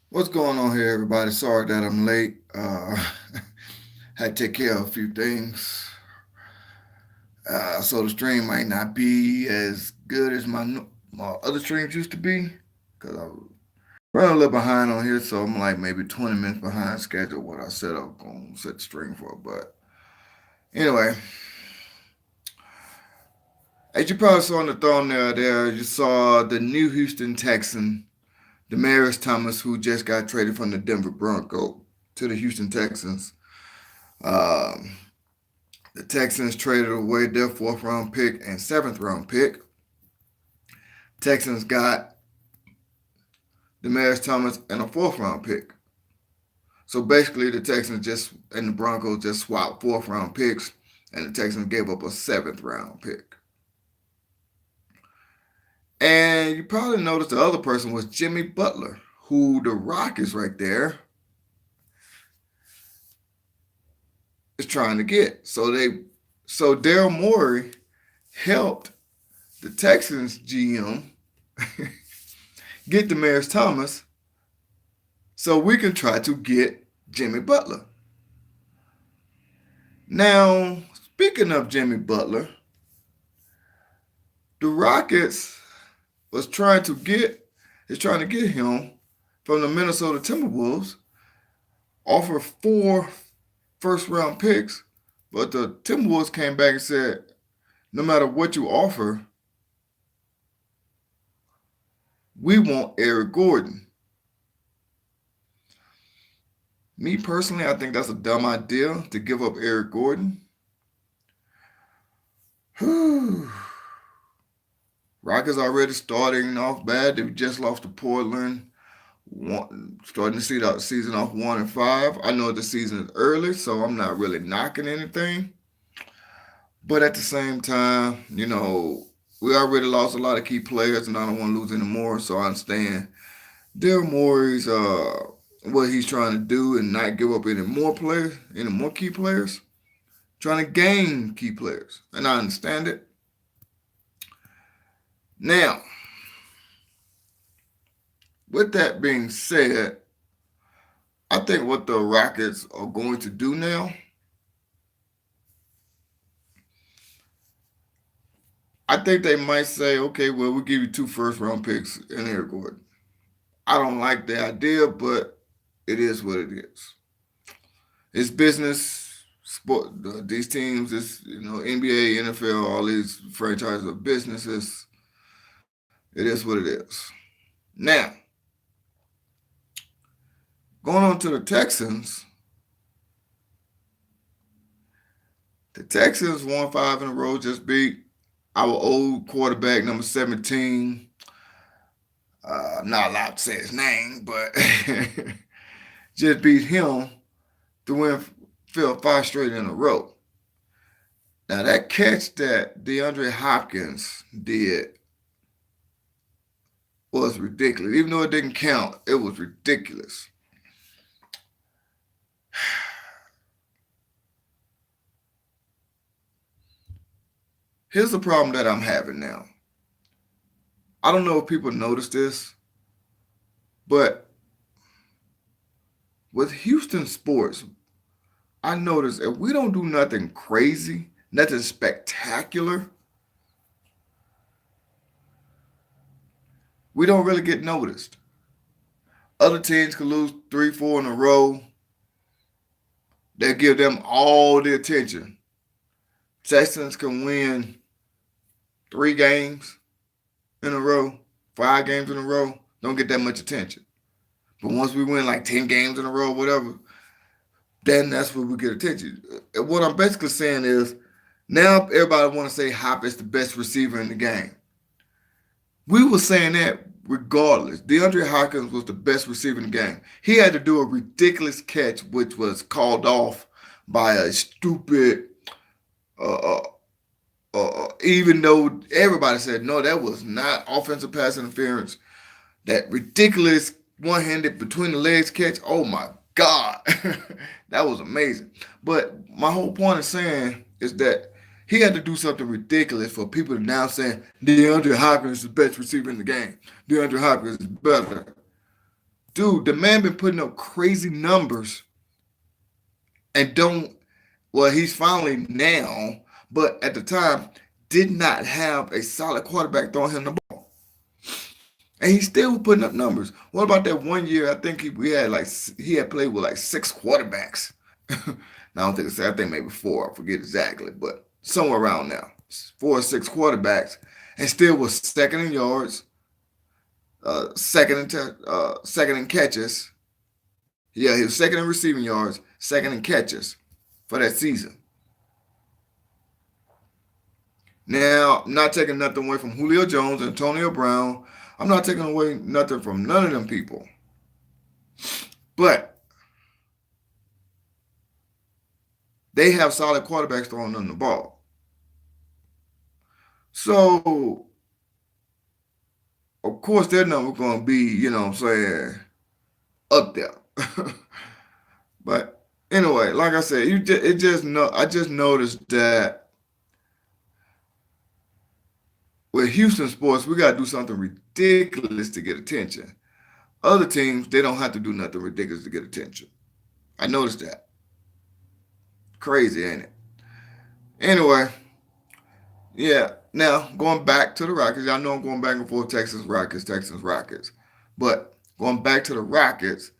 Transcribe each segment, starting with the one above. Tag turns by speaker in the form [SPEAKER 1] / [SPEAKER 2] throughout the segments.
[SPEAKER 1] What's going on here, everybody? Sorry that I'm late. Had to take care of a few things. So the stream might not be as good as my other streams used to be. Because I was running a little behind on here. So I'm like maybe 20 minutes behind schedule what I said I was going to set the stream for. But anyway, as you probably saw on the thumbnail there, you saw the new Houston Texan, Demarius Thomas, who just got traded from the Denver Broncos to the Houston Texans. Um, The Texans traded away their fourth round pick and seventh round pick. Texans got Demarius Thomas and a fourth round pick. So basically, the Texans just and the Broncos just swapped fourth round picks, and the Texans gave up a seventh round pick. And you probably noticed the other person was Jimmy Butler, who the Rockets right there is trying to get. So Daryl Morey helped the Texans GM get Demarius Thomas so we can try to get Jimmy Butler. Now, speaking of Jimmy Butler, the Rockets was trying to get him from the Minnesota Timberwolves, offer 4 first round picks, but the Timberwolves came back and said, no matter what you offer, we want Eric Gordon. Me personally, I think that's a dumb idea to give up Eric Gordon. Rockets already starting off bad. They just lost to Portland. Starting to see the season off 1-5. I know the season is early, so I'm not really knocking anything. But at the same time, we already lost a lot of key players, and I don't want to lose any more. So I understand Daryl Morey's what he's trying to do and not give up any more players, any more key players. Trying to gain key players, and I understand it. Now, with that being said, I think what the Rockets are going to do now, I think they might say, okay, well, we'll give you 2 first round picks and Eric Gordon. I don't like the idea, but it is what it is. It's business. Sport. These teams, this NBA, NFL, all these franchises are businesses. It is what it is. Now, going on to the Texans. The Texans won 5 in a row, just beat our old quarterback, number 17. I'm not allowed to say his name, but just beat him to win 5 straight in a row. Now, that catch that DeAndre Hopkins did was ridiculous. Even though it didn't count, it was ridiculous. Here's the problem that I'm having now. I don't know if people notice this, but with Houston sports, I notice if we don't do nothing crazy, nothing spectacular, we don't really get noticed. Other teams can lose 3, 4 in a row. They give them all the attention. Texans can win 3 games in a row, 5 games in a row, don't get that much attention. But once we win like 10 games in a row, whatever, then that's where we get attention. What I'm basically saying is now everybody want to say Hop is the best receiver in the game. We were saying that regardless. DeAndre Hopkins was the best receiver in the game. He had to do a ridiculous catch, which was called off by a stupid uh, even though everybody said no, that was not offensive pass interference. That ridiculous one-handed between the legs catch. Oh my God, that was amazing. But my whole point of saying is that he had to do something ridiculous for people to now say DeAndre Hopkins is the best receiver in the game. DeAndre Hopkins is better. dude, the man been putting up crazy numbers and don't. Well, he's finally now, but at the time did not have a solid quarterback throwing him the ball, and he still was putting up numbers. What about that one year? I think we had like he had played with like six quarterbacks. Now, I don't think it's, I think maybe four. I forget exactly, but somewhere around now, 4 or 6 quarterbacks, and still was second in yards, second in catches. Yeah, he was second in receiving yards, second in catches for that season. Now, I'm not taking nothing away from Julio Jones, Antonio Brown. I'm not taking away nothing from none of them people. But they have solid quarterbacks throwing them the ball. So, of course, their number going to be, what I'm saying, up there. But anyway, like I said, I just noticed that with Houston sports, we got to do something ridiculous to get attention. Other teams, they don't have to do nothing ridiculous to get attention. I noticed that. Crazy, ain't it? Anyway, yeah. Now going back to the Rockets, I know I'm going back and forth Texans Rockets, Texans Rockets, but going back to the Rockets,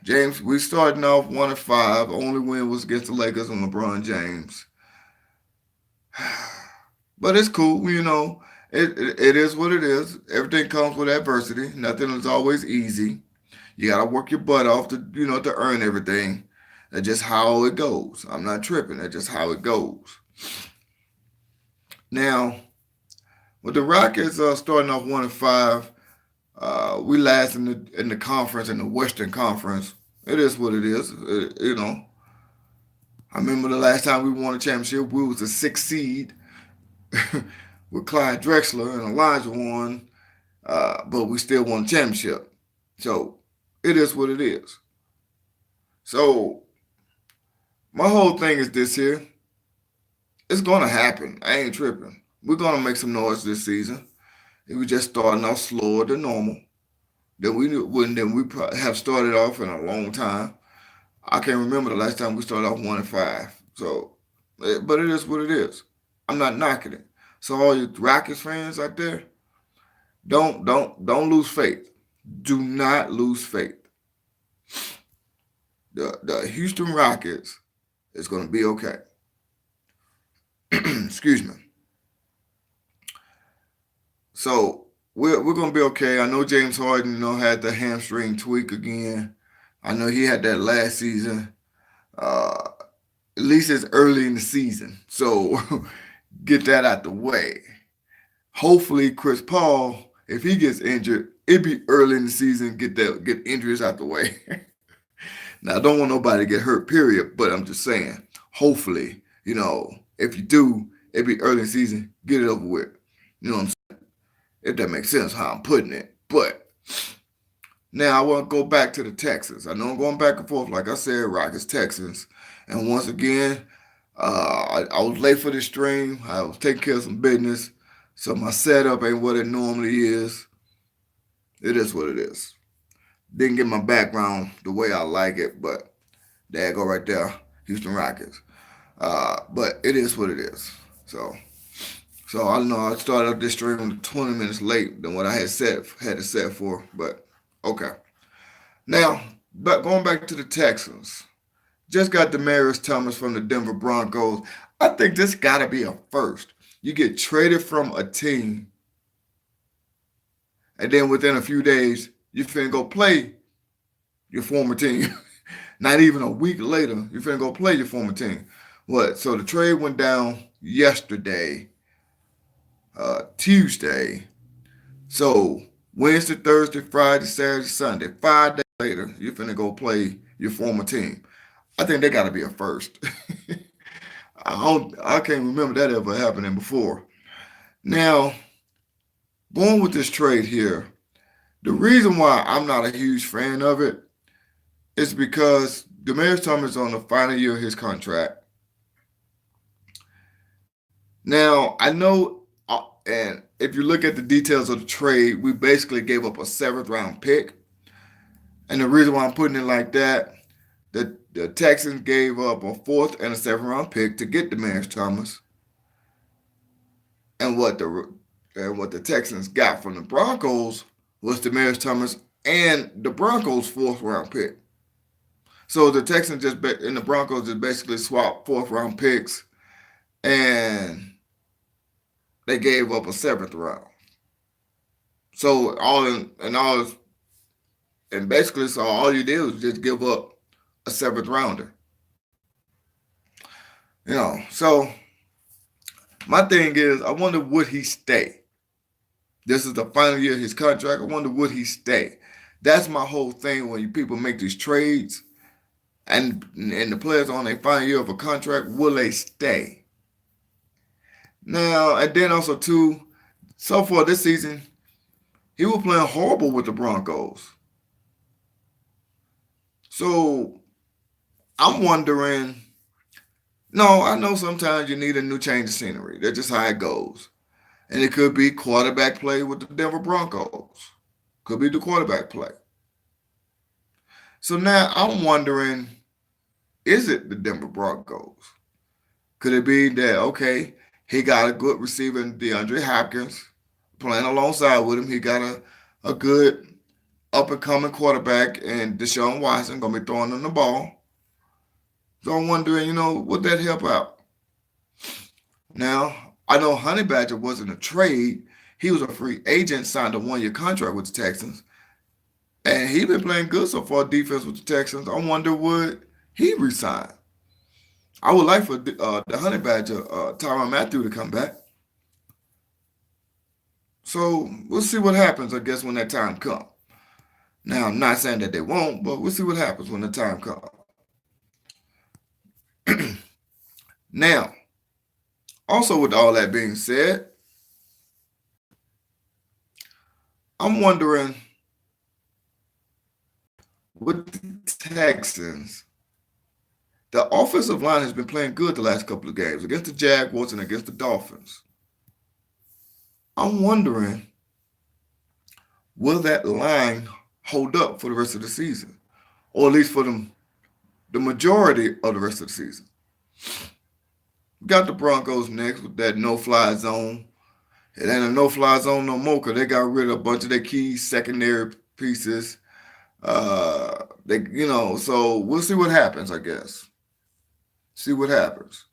[SPEAKER 1] James, we starting off 1-5. Only win was against the Lakers and LeBron James. But it's cool, It is what it is. Everything comes with adversity. Nothing is always easy. You gotta work your butt off to earn everything. That's just how it goes. I'm not tripping. That's just how it goes. Now, with the Rockets starting off 1-5, we last in the conference, in the Western Conference. It is what it is. I remember the last time we won a championship, we was a 6th seed with Clyde Drexler and Elijah won, but we still won the championship. So it is what it is. So my whole thing is this here. It's gonna happen. I ain't tripping. We're gonna make some noise this season. It was just starting off slower than normal. Than we have started off in a long time. I can't remember the last time we started off 1-5. So, but it is what it is. I'm not knocking it. So all you Rockets fans out there, don't lose faith. Do not lose faith. The Houston Rockets is going to be okay. Excuse me. So we're going to be okay. I know James Harden, had the hamstring tweak again. I know he had that last season. At least it's early in the season. So get that out the way. Hopefully Chris Paul, if he gets injured, it'd be early in the season, get injuries out the way. Now I don't want nobody to get hurt, period. But I'm just saying, hopefully, if you do, it'd be early in the season, get it over with. You know what I'm saying? If that makes sense how I'm putting it. But now I want to go back to the Texans. I know I'm going back and forth, like I said, Rockets, Texans. And once again, I was late for this stream. I was taking care of some business. So my setup ain't what it normally is. It is what it is. Didn't get my background the way I like it, but there you go right there, Houston Rockets. But it is what it is. So I know I started up this stream 20 minutes late than what I had it set for, but okay. Now, but going back to the Texans, just got Demaryius Thomas from the Denver Broncos. I think this got to be a first. You get traded from a team, and then within a few days, you finna go play your former team. Not even a week later, you finna go play your former team. What? So the trade went down yesterday, Tuesday. So Wednesday, Thursday, Friday, Saturday, Sunday. 5 days later, you finna go play your former team. I think they got to be a first. I can't remember that ever happening before. Now, going with this trade here, the reason why I'm not a huge fan of it is because Demaryius Thomas is on the final year of his contract. Now, I know, and if you look at the details of the trade, we basically gave up a 7th round pick And the reason why I'm putting it like that, the Texans gave up a fourth and a seventh round pick to get Demaryius Thomas, and what the Texans got from the Broncos was Demaryius Thomas and the Broncos' fourth round pick. So the Texans and the Broncos just basically swapped fourth round picks, and they gave up a seventh round. So basically, so all you did was just give up a seventh rounder. So my thing is, I wonder would he stay? This is the final year of his contract. I wonder would he stay? That's my whole thing when people make these trades and the players on their final year of a contract, will they stay? Now, and then also too, so far this season, he was playing horrible with the Broncos. So I'm wondering, no, I know sometimes you need a new change of scenery. That's just how it goes. And it could be quarterback play with the Denver Broncos. Could be the quarterback play. So now I'm wondering, is it the Denver Broncos? Could it be that, okay, he got a good receiver in DeAndre Hopkins playing alongside with him. He got a good up-and-coming quarterback and Deshaun Watson going to be throwing him the ball. So I'm wondering, would that help out? Now, I know Honey Badger wasn't a trade. He was a free agent, signed a one-year contract with the Texans. And he's been playing good so far, defense with the Texans. I wonder would he resign? I would like for the Honey Badger, Tyrann Mathieu, to come back. So we'll see what happens, I guess, when that time comes. Now, I'm not saying that they won't, but we'll see what happens when the time comes. Now, also with all that being said, I'm wondering, with the Texans, the offensive line has been playing good the last couple of games against the Jaguars and against the Dolphins. I'm wondering, will that line hold up for the rest of the season? Or at least for the majority of the rest of the season. We got the Broncos next with that no-fly zone. It ain't a no-fly zone no more because they got rid of a bunch of their key secondary pieces. So we'll see what happens, I guess. See what happens.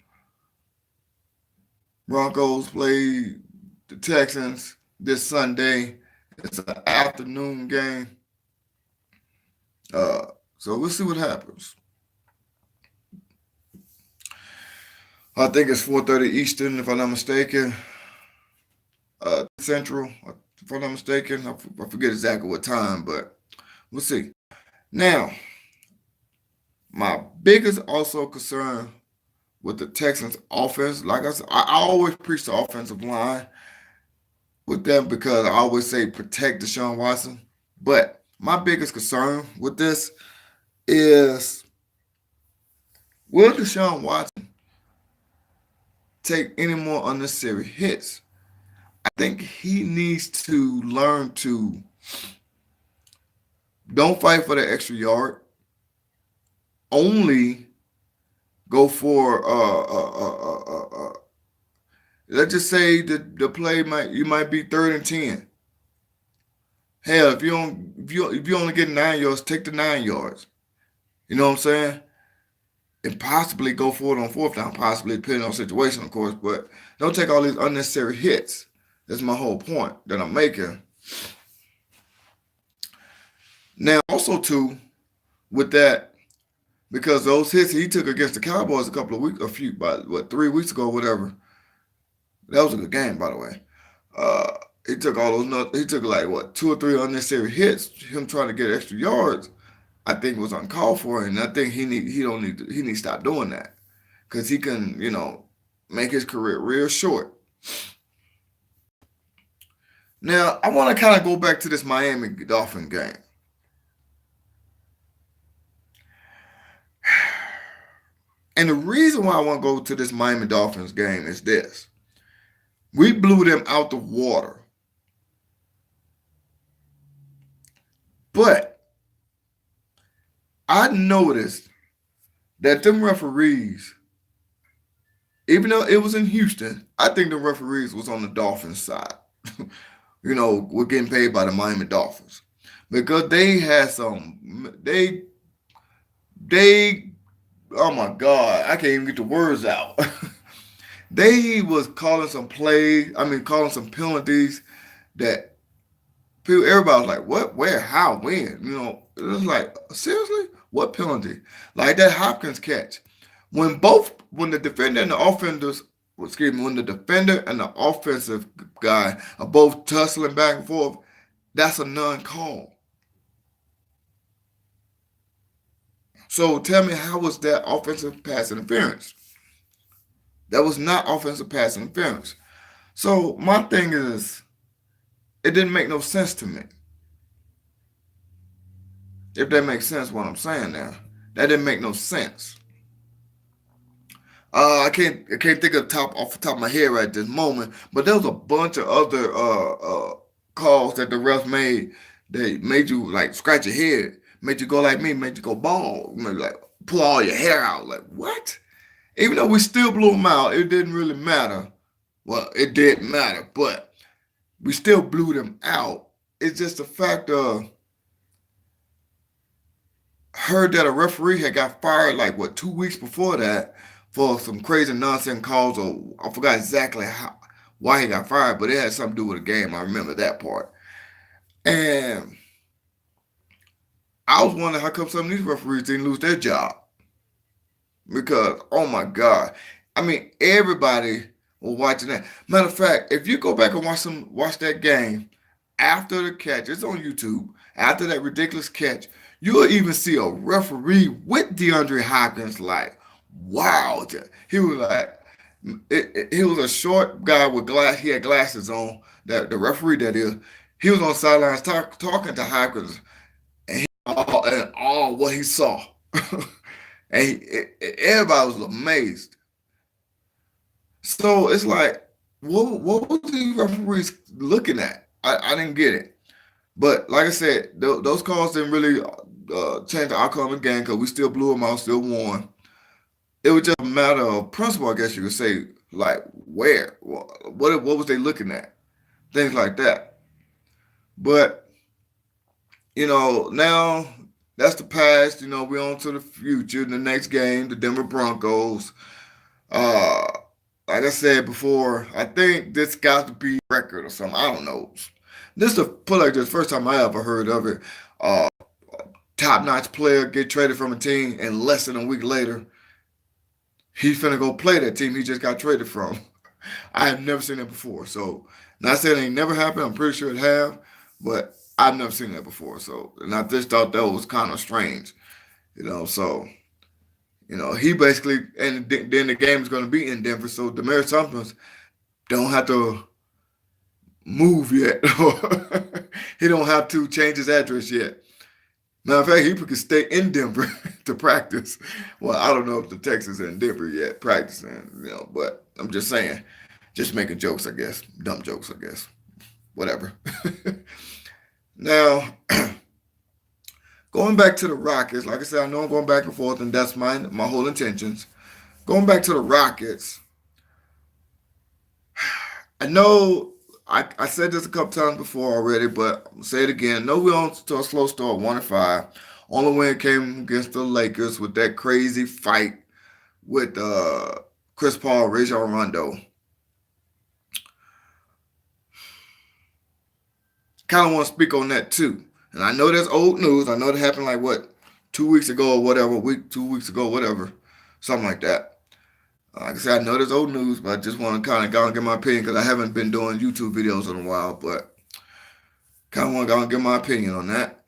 [SPEAKER 1] Broncos play the Texans this Sunday. It's an afternoon game. So we'll see what happens. I think it's 4:30 Eastern, if I'm not mistaken. Central, if I'm not mistaken. I forget exactly what time, but we'll see. Now, my biggest also concern with the Texans offense, like I said, I always preach the offensive line with them because I always say protect Deshaun Watson. But my biggest concern with this is, will Deshaun Watson take any more unnecessary hits? I think he needs to learn to don't fight for the extra yard. Only go for let's just say the play might be 3rd and 10. Hell, if you only get 9 yards, take the 9 yards. You know what I'm saying? And possibly go for it on 4th down, possibly depending on the situation, of course, but don't take all these unnecessary hits. That's my whole point that I'm making. Now, also too, with that, because those hits he took against the Cowboys 3 weeks ago, whatever. That was a good game, by the way. He took like 2 or 3 unnecessary hits. Him trying to get extra yards, I think was uncalled for, and I think he needs to stop doing that because he can make his career real short. Now I want to kind of go back to this Miami Dolphin game. And the reason why I want to go to this Miami Dolphins game is this. We blew them out the water. But I noticed that them referees, even though it was in Houston, I think the referees was on the Dolphins side. We're getting paid by the Miami Dolphins because they had they oh my God, I can't even get the words out. They was calling some plays, calling some penalties that everybody was like, what, where, how, when? It was like, seriously? What penalty? Like that Hopkins catch. When the defender and the offenders, excuse me, when the defender and the offensive guy are both tussling back and forth, that's a non-call. So tell me, how was that offensive pass interference? That was not offensive pass interference. So my thing is, it didn't make no sense to me. If that makes sense, what I'm saying now, that didn't make no sense. I can't think of off the top of my head right this moment, but there was a bunch of other calls that the refs made that made you like scratch your head, made you go like me, made you go bald, made you, like pull all your hair out. Like what? Even though we still blew them out, it didn't really matter. Well, it did matter, but we still blew them out. It's just the fact of heard that a referee had got fired like what 2 weeks before that for some crazy nonsense calls, or I forgot exactly why he got fired, but it had something to do with the game. I remember that part. And I was wondering how come some of these referees didn't lose their job. Because oh my God. Everybody was watching that. Matter of fact, if you go back and watch that game after the catch, it's on YouTube, after that ridiculous catch, you'll even see a referee with DeAndre Hopkins like, wow. He was like, he was a short guy with glass. He had glasses on. That the referee that is, he was on the sidelines talking to Hopkins, and all what he saw, everybody was amazed. So it's like, what was the referees looking at? I didn't get it. But like I said, those calls didn't really change the outcome of the game because we still blew them out, still won. It was just a matter of principle, I guess you could say. Like where, what was they looking at? Things like that. But now that's the past. We're on to the future. The next game, the Denver Broncos. Uh, like I said before, I think this got to be a record or something. I don't know. This is put like this first time I ever heard of it. Uh, Top notch player get traded from a team, and less than a week later, he's finna go play that team he just got traded from. I have never seen that before. So, not saying it ain't never happened. I'm pretty sure it have, but I've never seen that before. So, and I just thought that was kind of strange. So he basically, and then the game is going to be in Denver. So, Demarius Thompson don't have to move yet. He don't have to change his address yet. Matter of fact, he could stay in Denver to practice. Well, I don't know if the Texans are in Denver yet practicing, but I'm just saying, just making jokes, I guess. Dumb jokes, I guess. Whatever. Now, going back to the Rockets, like I said, I know I'm going back and forth, and that's my whole intentions. Going back to the Rockets, I know I said this a couple times before already, but I'll say it again. No, we're on to a slow start, 1-5. Only win came against the Lakers with that crazy fight with Chris Paul, Rajon Rondo. Kind of want to speak on that too. And I know that's old news. I know it happened like what, 2 weeks ago or whatever, 2 weeks ago, whatever, something like that. Like I said, I know there's old news, but I just want to kind of go and get my opinion because I haven't been doing YouTube videos in a while, but kind of want to go and get my opinion on that.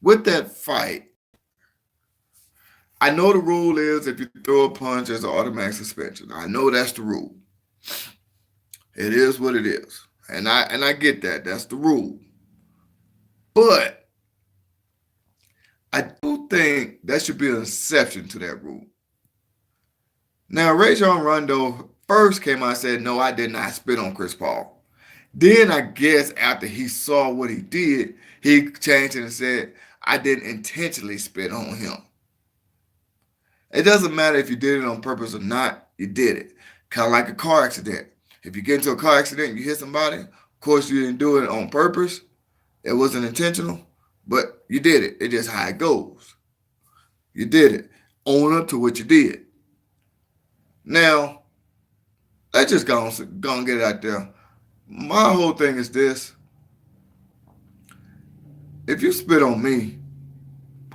[SPEAKER 1] With that fight, I know the rule is if you throw a punch, there's an automatic suspension. I know that's the rule. It is what it is, and I get that. That's the rule. But I do think that should be an exception to that rule. Now, Rajon Rondo first came out and said, no, I did not spit on Chris Paul. Then I guess after he saw what he did, he changed it and said, I didn't intentionally spit on him. It doesn't matter if you did it on purpose or not, you did it. Kind of like a car accident. If you get into a car accident and you hit somebody, of course you didn't do it on purpose. It wasn't intentional, but you did it. It's just how it goes. You did it. Own up to what you did. Now, let's just go and get it out there. My whole thing is this. If you spit on me,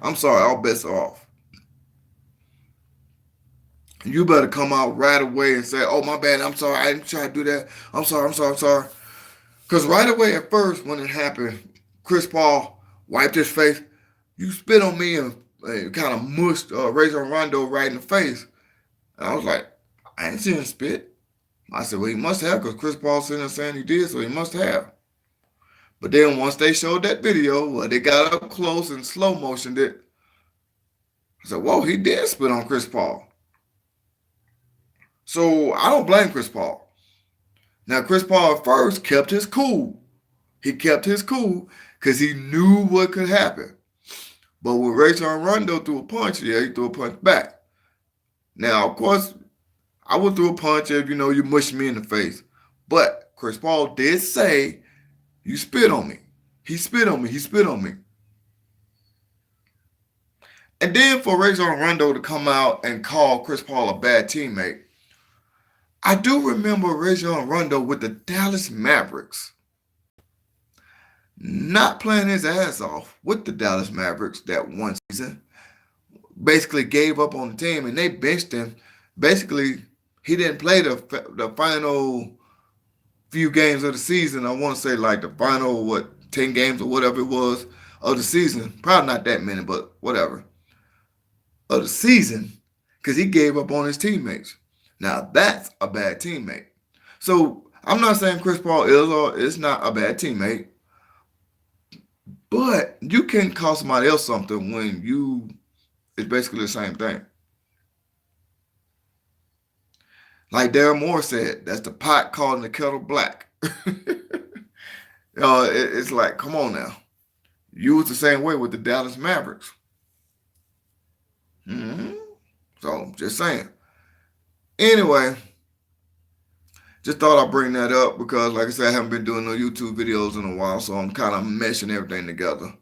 [SPEAKER 1] I'm sorry, all bets are off. You better come out right away and say, oh, my bad, I'm sorry, I didn't try to do that. I'm sorry. Because right away at first, when it happened, Chris Paul wiped his face. You spit on me and kind of mushed Rajon Rondo right in the face. And I was like, I ain't seen him spit. I said, well, he must have, because Chris Paul sitting there saying he did, so he must have. But then once they showed that video, they got up close and slow motioned it. I said, whoa, he did spit on Chris Paul. So I don't blame Chris Paul. Now, Chris Paul at first kept his cool. He kept his cool because he knew what could happen. But when Rajon Rondo threw a punch, yeah, he threw a punch back. Now, of course, I would throw a punch if, you mushed me in the face. But Chris Paul did say, you spit on me. He spit on me. And then for Rajon Rondo to come out and call Chris Paul a bad teammate, I do remember Rajon Rondo with the Dallas Mavericks not playing his ass off with the Dallas Mavericks that one season. Basically gave up on the team and they benched him. Basically, he didn't play the final few games of the season. I want to say like the final, 10 games or whatever it was of the season. Probably not that many, but whatever. Of the season, because he gave up on his teammates. Now, that's a bad teammate. So, I'm not saying Chris Paul is or is not a bad teammate, but you can cost somebody else something when it's basically the same thing. Like Darren Moore said, that's the pot calling the kettle black. It's like, come on now. You was the same way with the Dallas Mavericks. So, just saying. Anyway, just thought I'd bring that up because, like I said, I haven't been doing no YouTube videos in a while, so I'm kind of meshing everything together.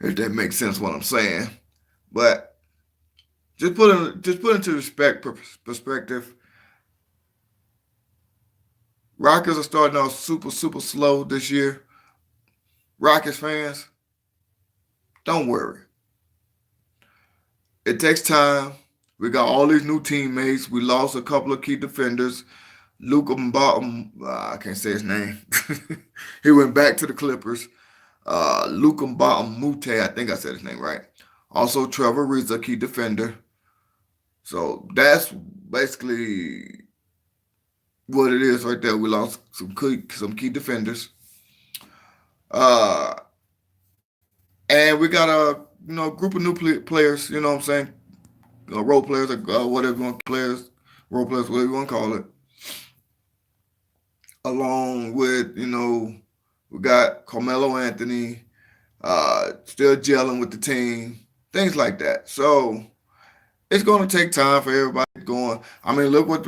[SPEAKER 1] If that makes sense what I'm saying. But just put into perspective. Rockets are starting off super, super slow this year. Rockets fans, don't worry. It takes time. We got all these new teammates. We lost a couple of key defenders. Luka Mbata, I can't say his name. He went back to the Clippers. Luka Mbata, I think I said his name right. Also, Trevor Ariza, key defender. So that's basically what it is right there. We lost some key defenders. And we got a group of new players. You know what I'm saying? Role players, whatever you want, role players, whatever you want to call it. Along with, we got Carmelo Anthony, still gelling with the team, things like that. So it's going to take time for everybody going. I mean, look what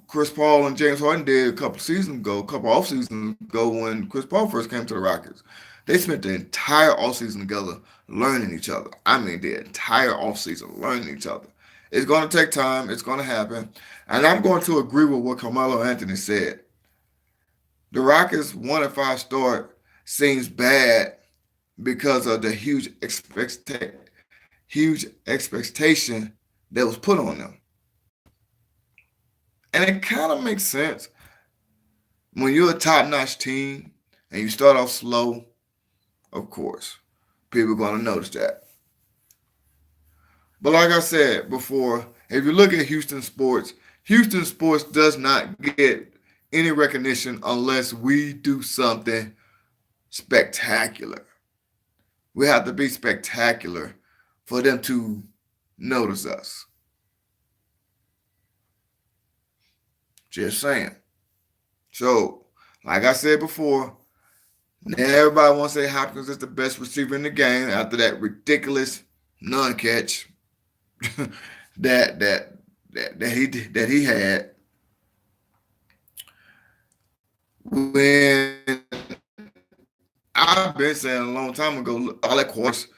[SPEAKER 1] Chris Paul and James Harden did a couple off seasons ago when Chris Paul first came to the Rockets. They spent the entire offseason together learning each other. I mean, the entire offseason learning each other. It's going to take time. It's going to happen. And I'm going to agree with what Carmelo Anthony said. The Rockets' 1-5 start seems bad because of the huge expectation that was put on them. And it kind of makes sense. When you're a top-notch team and you start off slow, of course, people are going to notice that. But like I said before, if you look at Houston sports does not get any recognition unless we do something spectacular. We have to be spectacular for them to notice us. Just saying. So, like I said before, now everybody wants to say Hopkins is the best receiver in the game after that ridiculous non-catch that that that he had when I've been saying a long time ago, all of course,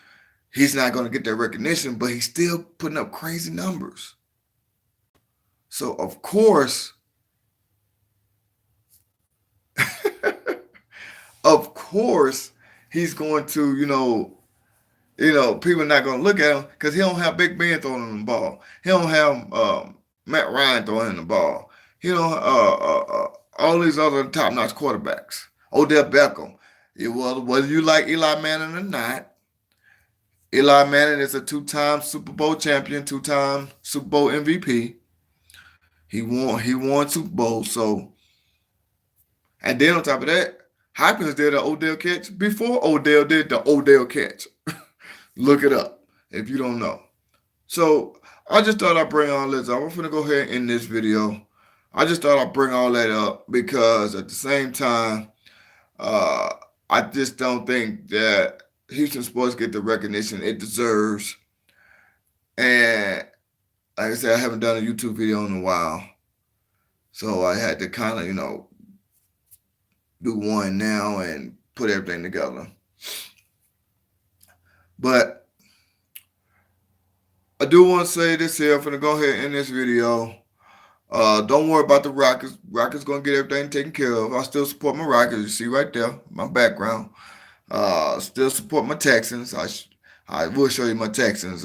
[SPEAKER 1] he's not going to get that recognition, but he's still putting up crazy numbers. So of course, of course, he's going to, people are not going to look at him because he don't have Big Ben throwing him the ball. He don't have Matt Ryan throwing him the ball. He don't all these other top-notch quarterbacks. Odell Beckham. Whether you like Eli Manning or not, Eli Manning is a two-time Super Bowl champion, two-time Super Bowl MVP. He won Super Bowl. So, and then on top of that, Hopkins did an Odell catch before Odell did the Odell catch. Look it up if you don't know. So I just thought I'd bring all this up. I'm gonna go ahead and end this video. I just thought I'd bring all that up because at the same time, uh, I just don't think that Houston sports get the recognition it deserves. And like I said, I haven't done a YouTube video in a while. So I had to kind of, do one now and put everything together. But I do want to say this here. I'm going to go ahead and end this video. Don't worry about the Rockets. Rockets going to get everything taken care of. I still support my Rockets. You see right there, my background. Still support my Texans. I will show you my Texans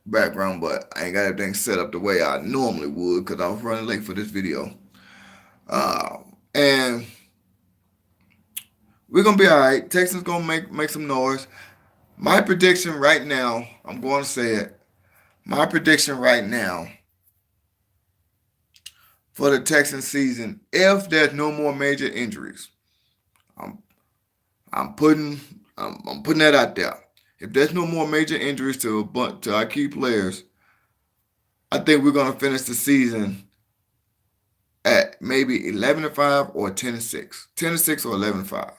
[SPEAKER 1] background, but I ain't got everything set up the way I normally would because I was running late for this video. And we're gonna be all right. Texans gonna make some noise. My prediction right now, I'm going to say it. My prediction right now for the Texans season, if there's no more major injuries, I'm putting that out there. If there's no more major injuries to our key players, I think we're gonna finish the season at maybe 11-5 or 10-6, 10-6 or 11-5.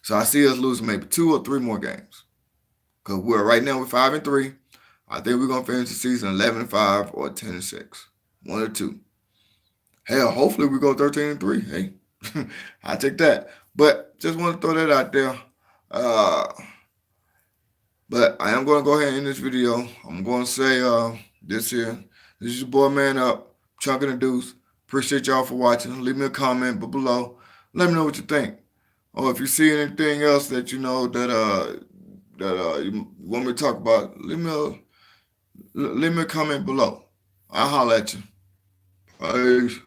[SPEAKER 1] So I see us losing maybe 2 or 3 more games. Because right now we're 5-3. I think we're gonna finish the season 11-5 or 10-6, 1 or 2. Hell, hopefully we go 13-3. Hey, I take that. But just want to throw that out there. But I am going to go ahead and end this video. I'm going to say this here. This is your boy Man Up, Chunk and the Deuce. Appreciate y'all for watching. Leave me a comment below. Let me know what you think. Or if you see anything else that you know that you want me to talk about, leave me a comment below. I'll holler at you. Peace.